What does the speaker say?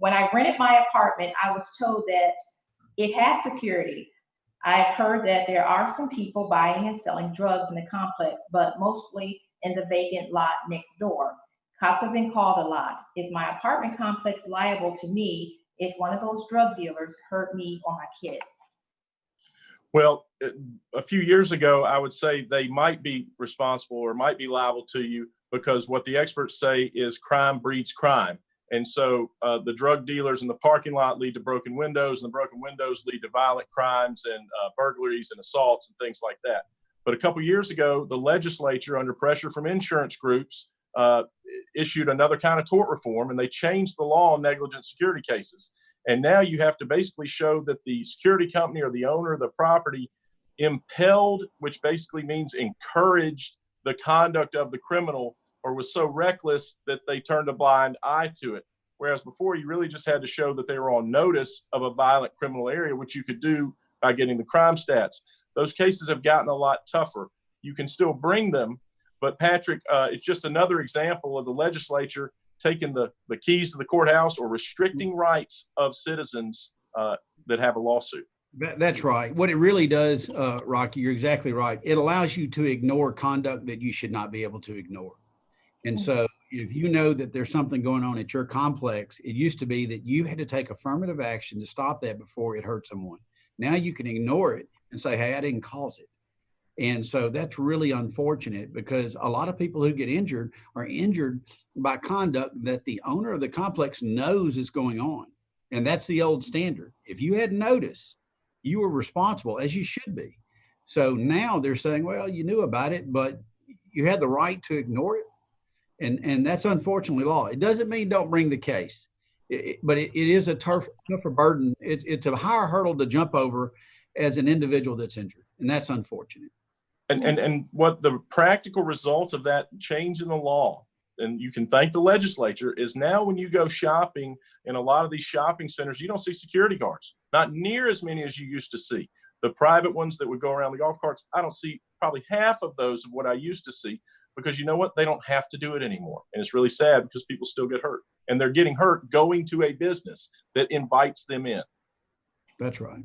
When I rented my apartment, I was told that it had security. I've heard that there are some people buying and selling drugs in the complex, but mostly in the vacant lot next door. Cops have been called a lot. Is my apartment complex liable to me if one of those drug dealers hurt me or my kids? Well, a few years ago, I would say they might be responsible or might be liable to you, because what the experts say is crime breeds crime. And so the drug dealers in the parking lot lead to broken windows, and the broken windows lead to violent crimes and burglaries and assaults and things like that. But a couple of years ago, the legislature, under pressure from insurance groups, issued another kind of tort reform, and they changed the law on negligent security cases. And now you have to basically show that the security company or the owner of the property impelled, which basically means encouraged, the conduct of the criminal, or was so reckless that they turned a blind eye to it. Whereas before, you really just had to show that they were on notice of a violent criminal area, which you could do by getting the crime stats. Those cases have gotten a lot tougher. You can still bring them, but Patrick, it's just another example of the legislature taking the keys to the courthouse or restricting rights of citizens that have a lawsuit. That's right. What it really does, Rocky, you're exactly right. It allows you to ignore conduct that you should not be able to ignore. And so if you know that there's something going on at your complex, it used to be that you had to take affirmative action to stop that before it hurt someone. Now you can ignore it and say, hey, I didn't cause it. And so that's really unfortunate, because a lot of people who get injured are injured by conduct that the owner of the complex knows is going on. And that's the old standard. If you had notice, you were responsible, as you should be. So now they're saying, well, you knew about it, but you had the right to ignore it. And that's unfortunately law. It doesn't mean don't bring the case, but it is a tougher burden. It's a higher hurdle to jump over as an individual that's injured. And that's unfortunate. And what the practical result of that change in the law, and you can thank the legislature, is now when you go shopping in a lot of these shopping centers, you don't see security guards, not near as many as you used to see. The private ones that would go around the golf carts, I don't see probably half of those of what I used to see, because you know what? They don't have to do it anymore. And it's really sad, because people still get hurt, and they're getting hurt going to a business that invites them in. That's right.